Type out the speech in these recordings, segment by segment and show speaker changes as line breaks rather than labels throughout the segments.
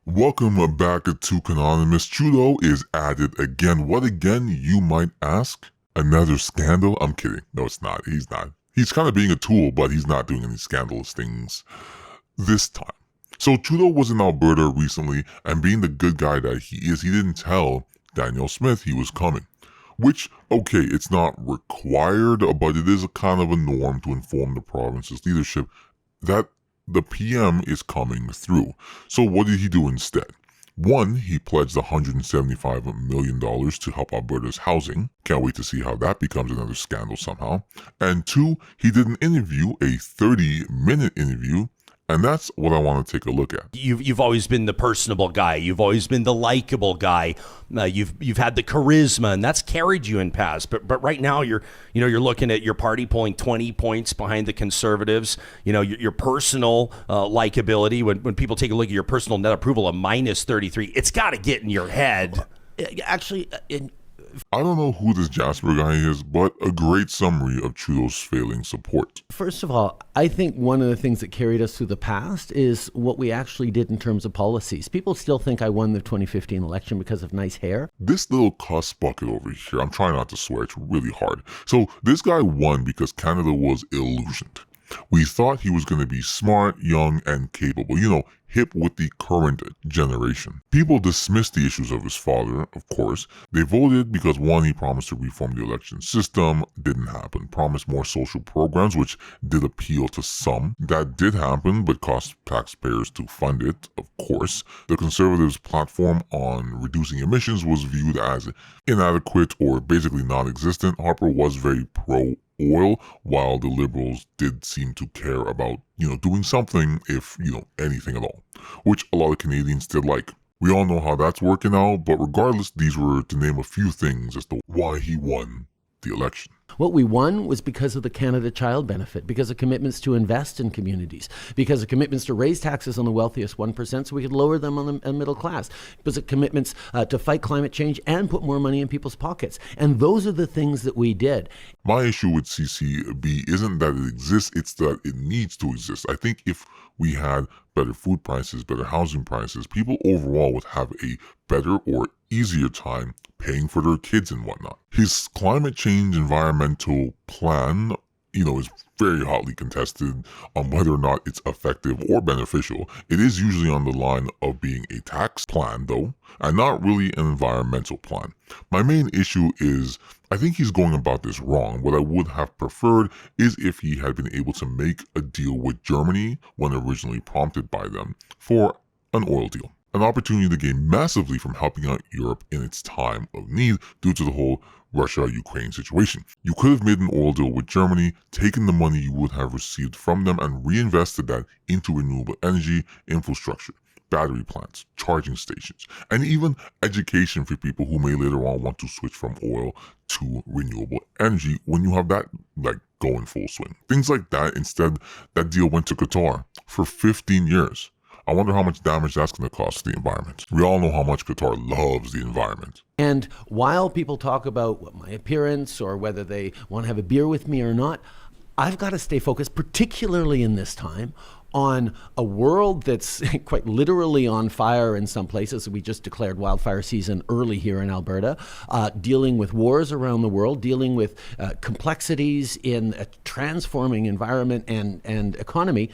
Welcome back to Anonymous. Trudeau is at it again. What again, you might ask? Another scandal? I'm kidding. No, it's not. He's not. He's kind of being a tool, but he's not doing any scandalous things this time. So Trudeau was in Alberta recently, and being the good guy that he is, he didn't tell Danielle Smith he was coming. Which, okay, it's not required, but it is a kind of a norm to inform the province's leadership that the PM is coming through. So what did he do instead? One, he pledged $175 million to help Alberta's housing. Can't wait to see how that becomes another scandal somehow. And two, he did an interview, a 30-minute interview, and that's what I want to take a look at.
You've always been the personable guy. You've always been the likable guy. You've had the charisma, and that's carried you in past. But right now you're looking at your party polling 20 points behind the Conservatives. Your personal likability. When people take a look at your personal net approval of minus 33, it's got to get in your head.
Actually,
I don't know who this Jasper guy is, but a great summary of Trudeau's failing support.
first of all, I think one of the things that carried us through the past is what we actually did in terms of policies. People still think I won the 2015 election because of nice hair.
This little cuss bucket over here, I'm trying not to swear, it's really hard. So this guy won because Canada was illusioned. We thought he was going to be smart, young, and capable, hip with the current generation. People dismissed the issues of his father, of course. They voted because, one, he promised to reform the election system. Didn't happen. Promised more social programs, which did appeal to some. That did happen, but cost taxpayers to fund it, of course. The Conservatives' platform on reducing emissions was viewed as inadequate or basically non-existent. Harper was very pro-oil, while the Liberals did seem to care about, doing something, if, anything at all, which a lot of Canadians did like. We all know how that's working out, but regardless, these were to name a few things as to why he won the election.
What we won was because of the Canada Child Benefit, because of commitments to invest in communities, because of commitments to raise taxes on the wealthiest 1% so we could lower them on the middle class, because of commitments to fight climate change and put more money in people's pockets. And those are the things that we did.
My issue with CCB isn't that it exists, it's that it needs to exist. I think if we had better food prices, better housing prices, people overall would have a better or easier time paying for their kids and whatnot. His climate change environmental plan, is very hotly contested on whether or not it's effective or beneficial. It is usually on the line of being a tax plan, though, and not really an environmental plan. My main issue is I think he's going about this wrong. What I would have preferred is if he had been able to make a deal with Germany when originally prompted by them for an oil deal. An opportunity to gain massively from helping out Europe in its time of need due to the whole Russia-Ukraine situation. You could have made an oil deal with Germany, taken the money you would have received from them and reinvested that into renewable energy infrastructure, battery plants, charging stations, and even education for people who may later on want to switch from oil to renewable energy when you have that go in full swing. Things like that. Instead, that deal went to Qatar for 15 years. I wonder how much damage that's going to cost the environment. We all know how much Qatar loves the environment.
And while people talk about my appearance or whether they want to have a beer with me or not, I've got to stay focused, particularly in this time, on a world that's quite literally on fire in some places. We just declared wildfire season early here in Alberta, dealing with wars around the world, dealing with complexities in a transforming environment and economy,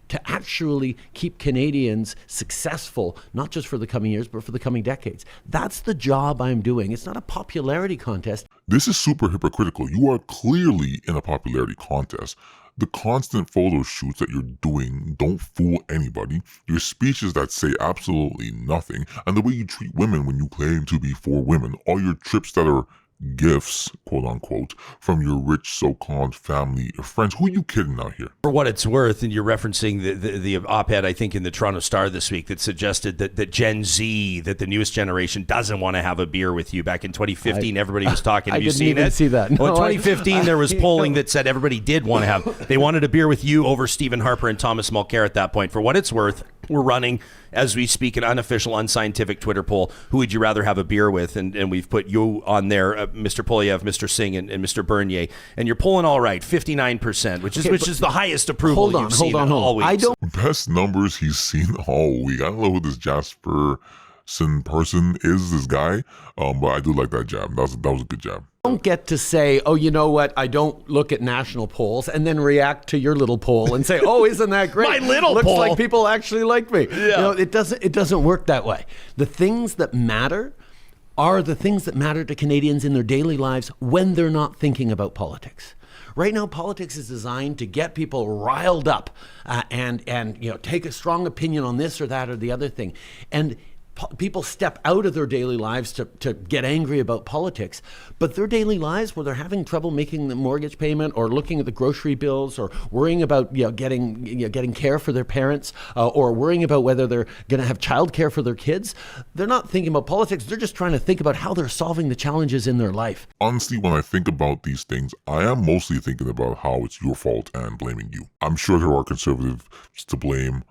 to actually keep Canadians successful, not just for the coming years, but for the coming decades. That's the job I'm doing. It's not a popularity contest.
This is super hypocritical. You are clearly in a popularity contest. The constant photo shoots that you're doing don't fool anybody. Your speeches that say absolutely nothing, and the way you treat women when you claim to be for women. All your trips that are gifts, quote unquote, from your rich so-called family or friends. Who are you kidding out here?
For what it's worth, and you're referencing the op-ed, I think, in the Toronto Star this week that suggested that Gen Z, that the newest generation, doesn't want to have a beer with you. Back in 2015, everybody was talking. Have you seen it?
I didn't even see that. No,
well, in 2015, there was polling that said everybody did want to have. They wanted a beer with you over Stephen Harper and Thomas Mulcair at that point. For what it's worth, We're running, as we speak, an unofficial, unscientific Twitter poll. Who would you rather have a beer with? And we've put you on there, Mr. Polyev, Mr. Singh, and Mr. Bernier. And you're polling all right, 59%, which is the highest approval you've seen all week.
Best numbers he's seen all week. I don't know who this Jasperson person is, this guy, but I do like that jab. That was a good jab.
Don't get to say, oh, you know what, I don't look at national polls, and then react to your little poll and say, oh, isn't that great?
My little
Looks
poll.
like people actually like me.
Yeah.
You know, it doesn't work that way. The things that matter are the things that matter to Canadians in their daily lives when they're not thinking about politics. Right now, politics is designed to get people riled up and take a strong opinion on this or that or the other thing. And people step out of their daily lives to get angry about politics, but their daily lives where they're having trouble making the mortgage payment or looking at the grocery bills or worrying about getting care for their parents or worrying about whether they're going to have childcare for their kids, they're not thinking about politics. They're just trying to think about how they're solving the challenges in their life.
Honestly, when I think about these things, I am mostly thinking about how it's your fault and blaming you. I'm sure there are conservatives to blame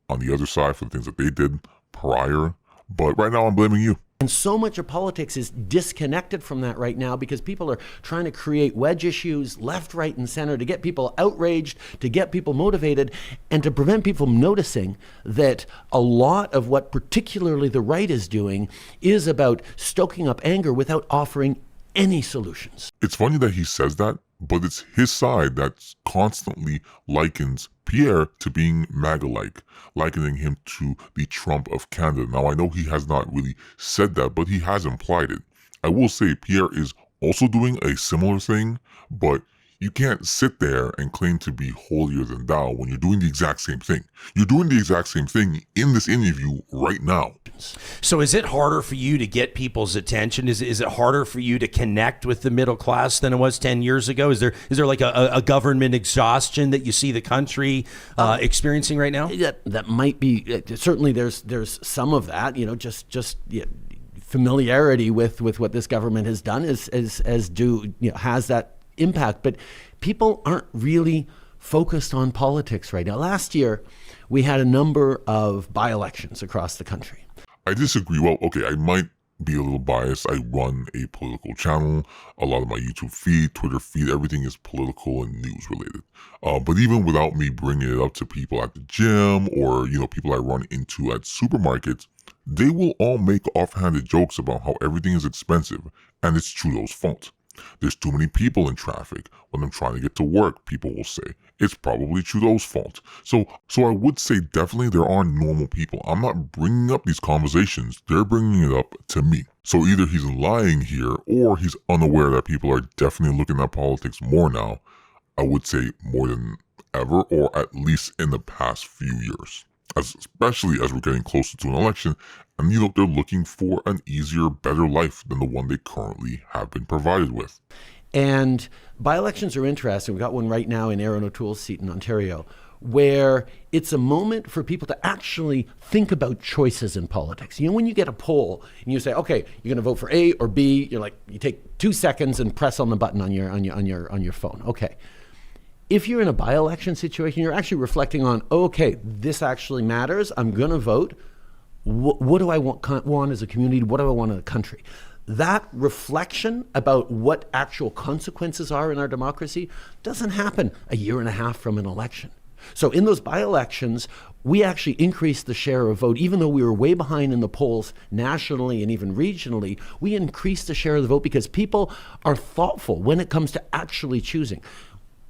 on the other side for the things that they did prior, but right now I'm blaming you.
And so much of politics is disconnected from that right now because people are trying to create wedge issues left, right, and center to get people outraged, to get people motivated, and to prevent people from noticing that a lot of what particularly the right is doing is about stoking up anger without offering any solutions.
It's funny that he says that, but it's his side that constantly likens Pierre to being MAGA-like, likening him to the Trump of Canada. Now, I know he has not really said that, but he has implied it. I will say Pierre is also doing a similar thing, but you can't sit there and claim to be holier than thou when you're doing the exact same thing. You're doing the exact same thing in this interview right now.
So is it harder for you to get people's attention? Is it harder for you to connect with the middle class than it was 10 years ago? Is there like a government exhaustion that you see the country experiencing right now?
That might be, certainly there's some of that, familiarity with what this government has done has that impact, but people aren't really focused on politics right now. Last year, we had a number of by-elections across the country.
I disagree. Well, okay, I might be a little biased. I run a political channel. A lot of my YouTube feed, Twitter feed, everything is political and news related. But even without me bringing it up to people at the gym or, people I run into at supermarkets, they will all make offhanded jokes about how everything is expensive, and it's Trudeau's fault. There's too many people in traffic. When I'm trying to get to work, people will say, it's probably Trudeau's fault. So I would say definitely there are normal people. I'm not bringing up these conversations. They're bringing it up to me. So either he's lying here or he's unaware that people are definitely looking at politics more now. I would say more than ever, or at least in the past few years. Especially as we're getting closer to an election, and they're looking for an easier, better life than the one they currently have been provided with.
And by-elections are interesting. We've got one right now in Aaron O'Toole's seat in Ontario, where it's a moment for people to actually think about choices in politics. When you get a poll and you say, okay, you're going to vote for A or B, you take 2 seconds and press on the button on your phone. Okay. If you're in a by-election situation, you're actually reflecting on, okay, this actually matters. I'm going to vote. What do I want as a community? What do I want in a country? That reflection about what actual consequences are in our democracy doesn't happen a year and a half from an election. So in those by-elections, we actually increased the share of vote. Even though we were way behind in the polls nationally and even regionally, we increased the share of the vote because people are thoughtful when it comes to actually choosing.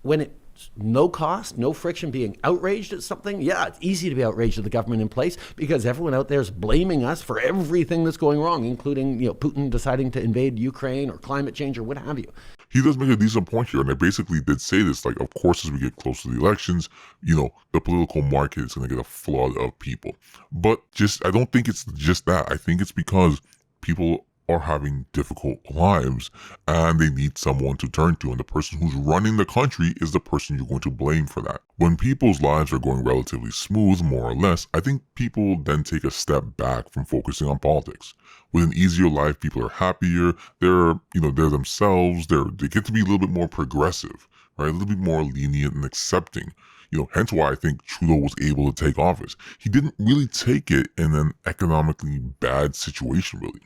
When it's no cost, no friction, being outraged at something, it's easy to be outraged at the government in place because everyone out there is blaming us for everything that's going wrong, including Putin deciding to invade Ukraine or climate change or what have you.
He does make a decent point here, and I basically did say this, of course, as we get close to the elections, the political market is going to get a flood of people. But I don't think it's just that. I think it's because people are having difficult lives and they need someone to turn to, and the person who's running the country is the person you're going to blame for that. When people's lives are going relatively smooth, more or less, I think people then take a step back from focusing on politics. With an easier life, people are happier, they're themselves, they get to be a little bit more progressive, right? A little bit more lenient and accepting. Hence why I think Trudeau was able to take office. He didn't really take it in an economically bad situation, really.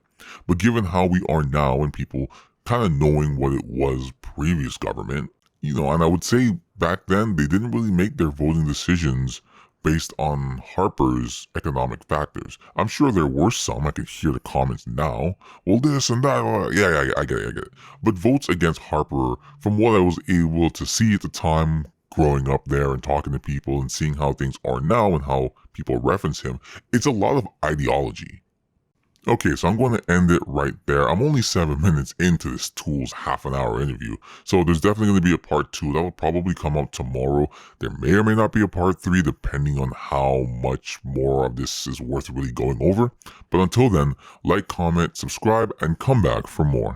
But given how we are now and people kind of knowing what it was previous government, and I would say back then they didn't really make their voting decisions based on Harper's economic factors. I'm sure there were some. I can hear the comments now. Well, this and that. Yeah, I get it. But votes against Harper, from what I was able to see at the time, growing up there and talking to people and seeing how things are now and how people reference him, it's a lot of ideology. Okay, so I'm going to end it right there. I'm only 7 minutes into this Tools half-an-hour interview, so there's definitely going to be a part 2. That will probably come out tomorrow. There may or may not be a part 3, depending on how much more of this is worth really going over. But until then, like, comment, subscribe, and come back for more.